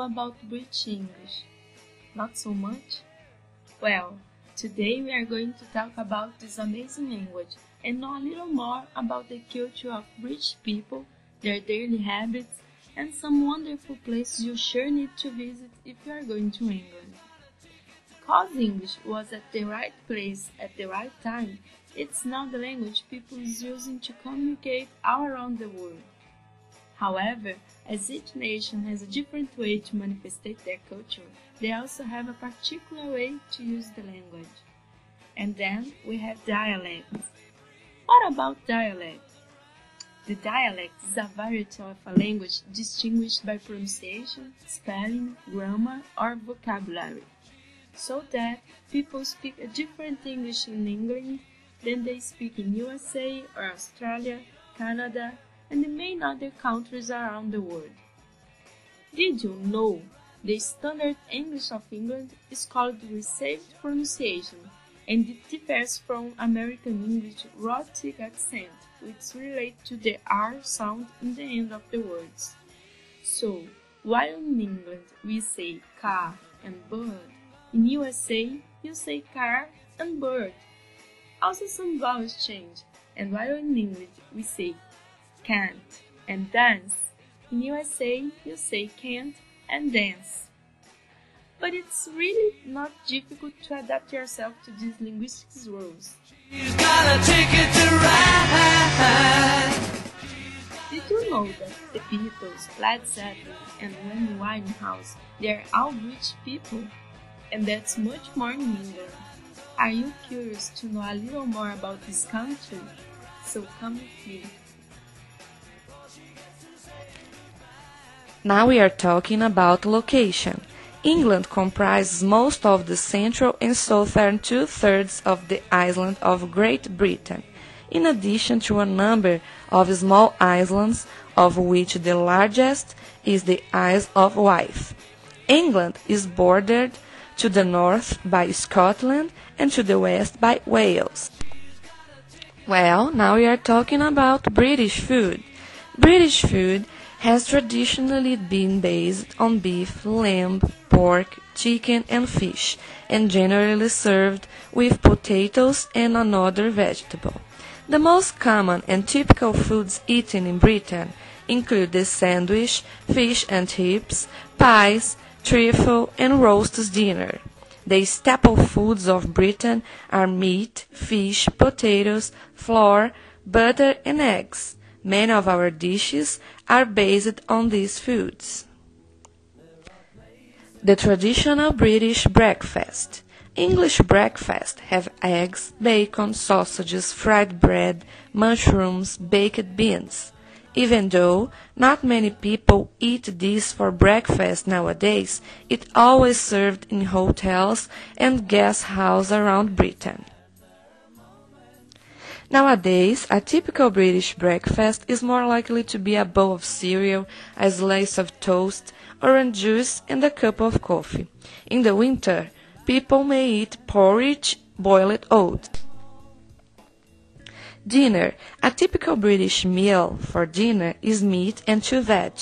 about British English? Not so much? Well, today we are going to talk about this amazing language and know a little more about the culture of British people, their daily habits, and some wonderful places you sure need to visit if you are going to England. Because English was at the right place at the right time, it's now the language people is using to communicate all around the world. However, as each nation has a different way to manifest their culture, they also have a particular way to use the language. And then we have dialects. What about dialect? The dialect is a variety of a language distinguished by pronunciation, spelling, grammar, or vocabulary, so that people speak a different English in England than they speak in USA or Australia, Canada, and the main other countries around the world. Did you know the standard English of England is called received pronunciation, and it differs from American English rhotic accent, which relates to the R sound in the end of the words. So, while in England we say car and bird, in USA you say car and bird. Also some vowels change, and while in English we say can't and dance, in USA you say can't and dance. But it's really not difficult to adapt yourself to these linguistic rules. Did you know that the Beatles, Led Zeppelin, and Amy Winehouse, they are all British people? And that's much more in England. Are you curious to know a little more about this country? So come with me. Now we are talking about location. England comprises most of the central and southern two-thirds of the island of Great Britain, in addition to a number of small islands, of which the largest is the Isle of Wight. England is bordered to the north by Scotland and to the west by Wales. Well, now we are talking about British food. British food has traditionally been based on beef, lamb, pork, chicken and fish, and generally served with potatoes and another vegetable. The most common and typical foods eaten in Britain include the sandwich, fish and chips, pies, trifle and roast dinner. The staple foods of Britain are meat, fish, potatoes, flour, butter and eggs. Many of our dishes are based on these foods. The traditional British breakfast. English breakfast have eggs, bacon, sausages, fried bread, mushrooms, baked beans. Even though not many people eat this for breakfast nowadays, it's always served in hotels and guest houses around Britain. Nowadays, a typical British breakfast is more likely to be a bowl of cereal, a slice of toast, orange juice, and a cup of coffee. In the winter, people may eat porridge, boiled oats. Dinner. A typical British meal for dinner is meat and 2 veg.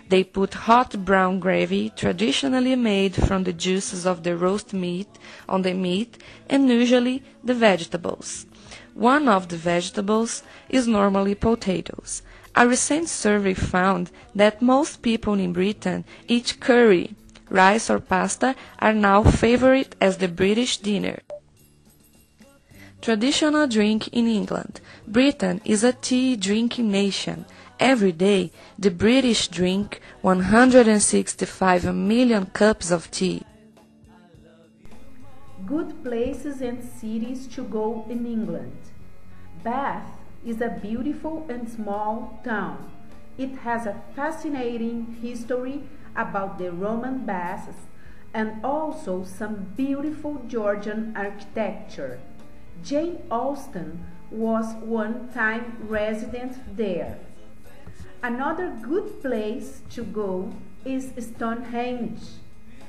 They put hot brown gravy, traditionally made from the juices of the roast meat, on the meat and usually the vegetables. One of the vegetables is normally potatoes. A recent survey found that most people in Britain eat curry. Rice or pasta are now favored as the British dinner. Traditional drink in England. Britain is a tea-drinking nation. Every day, the British drink 165 million cups of tea. Good places and cities to go in England. Bath is a beautiful and small town. It has a fascinating history about the Roman baths and also some beautiful Georgian architecture. Jane Austen was one time resident there. Another good place to go is Stonehenge.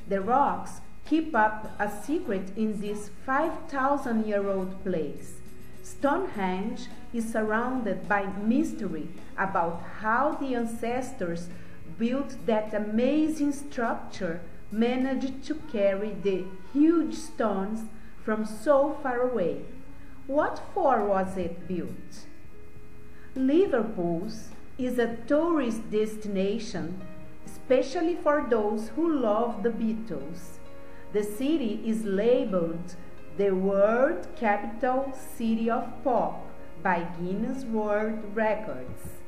The rocks keep up a secret in this 5,000-year-old place. Stonehenge is surrounded by mystery about how the ancestors built that amazing structure managed to carry the huge stones from so far away? What for was it built? Liverpool is a tourist destination, especially for those who love the Beatles. The city is labeled the World Capital City of Pop by Guinness World Records.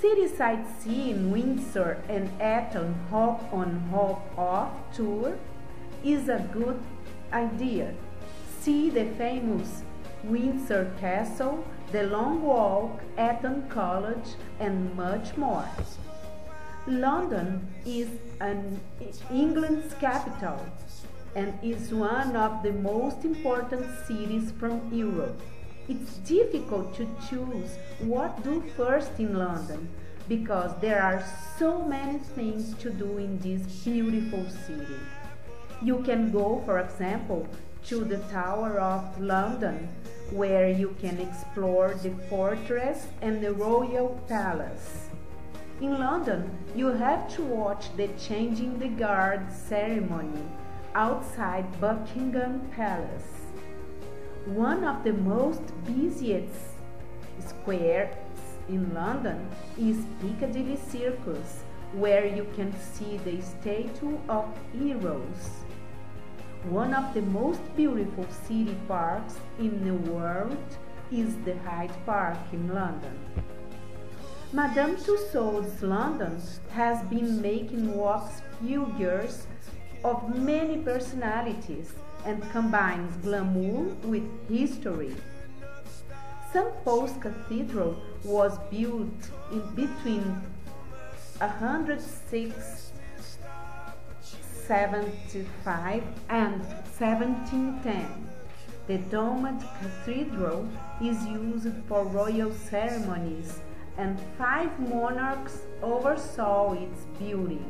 City sightseeing Windsor and Eton Hop on Hop Off tour is a good idea. See the famous Windsor Castle, the Long Walk, Eton College, and much more. London is England's capital and is one of the most important cities from Europe. It's difficult to choose what to do first in London because there are so many things to do in this beautiful city. You can go, for example, to the Tower of London, where you can explore the fortress and the Royal Palace. In London, you have to watch the changing the guard ceremony outside Buckingham Palace. One of the most busiest squares in London is Piccadilly Circus, where you can see the Statue of Heroes. One of the most beautiful city parks in the world is the Hyde Park in London. Madame Tussauds London has been making wax figures of many personalities and combines glamour with history. St. Paul's Cathedral was built in between 175 and 1710. The domed cathedral is used for royal ceremonies, and 5 monarchs oversaw its building.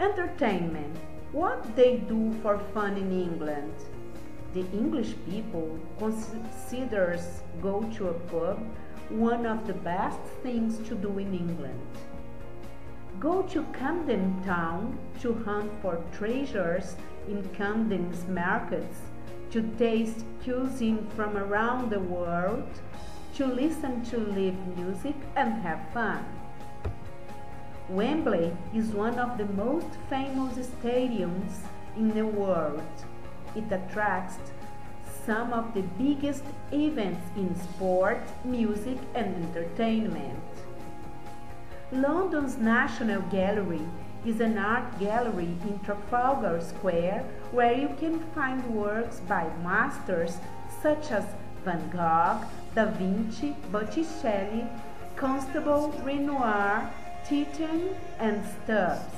Entertainment. What they do for fun in England? The English people considers go to a pub one of the best things to do in England. Go to Camden Town to hunt for treasures in Camden's markets, to taste cuisine from around the world, to listen to live music and have fun. Wembley is one of the most famous stadiums in the world. It attracts some of the biggest events in sport, music, and entertainment. London's National Gallery is an art gallery in Trafalgar Square where you can find works by masters such as Van Gogh, Da Vinci, Botticelli, Constable, Renoir, Titian, and Stubbs.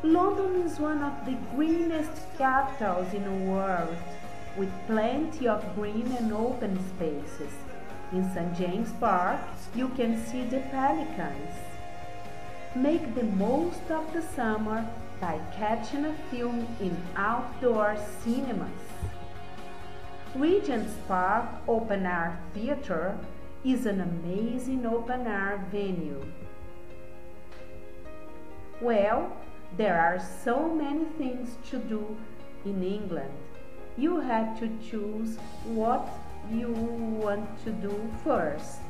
London is one of the greenest capitals in the world, with plenty of green and open spaces. In St. James Park, you can see the pelicans. Make the most of the summer by catching a film in outdoor cinemas. Regent's Park Open Air Theatre is an amazing open air venue. Well, there are so many things to do in England. You have to choose what you want to do first.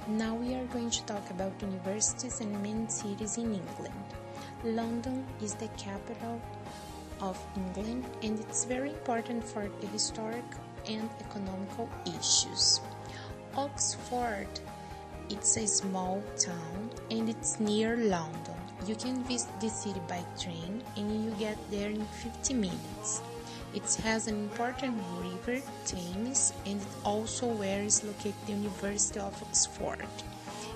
Now we are going to talk about universities and main cities in England. London is the capital of England and it's very important for the historic and economical issues. Oxford, it's a small town and it's near London. You can visit the city by train and you get there in 50 minutes. It has an important river, Thames, and it also where is located the University of Oxford.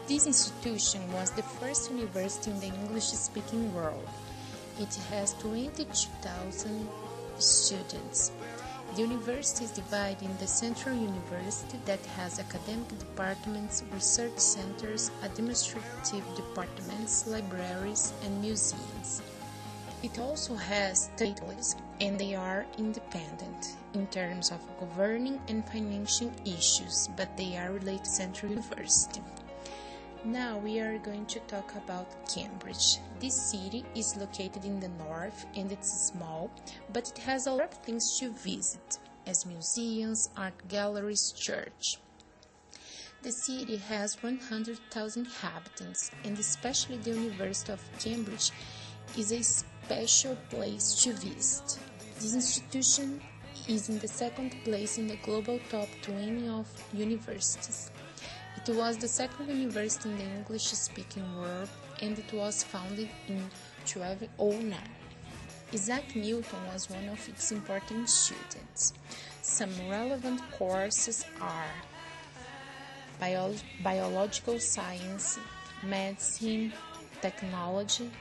This institution was the first university in the English-speaking world. It has 22,000 students. The university is divided in the Central University that has academic departments, research centers, administrative departments, libraries, and museums. It also has titles, and they are independent in terms of governing and financing issues, but they are related to Central University. Now we are going to talk about Cambridge. This city is located in the north and it's small, but it has a lot of things to visit, as museums, art galleries, church. The city has 100,000 inhabitants, and especially the University of Cambridge is a special place to visit. This institution is in the second place in the global top 20 of universities. It was the second university in the English-speaking world, and it was founded in 1209. Isaac Newton was one of its important students. Some relevant courses are biological science, medicine, technology,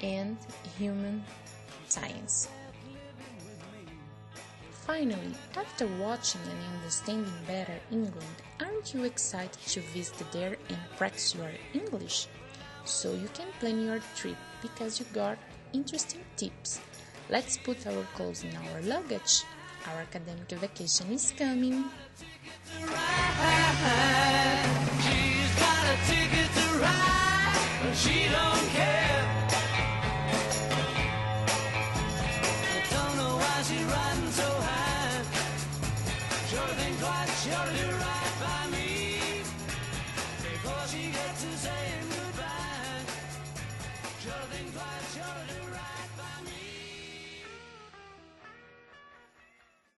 and human science. Finally, after watching and understanding better England, aren't you excited to visit there and practice your English? So you can plan your trip because you got interesting tips. Let's put our clothes in our luggage. Our academic vacation is coming. She's got a ticket to ride, but she don't care. I don't know why she's riding so high. Sure think quite sure to do right by me before she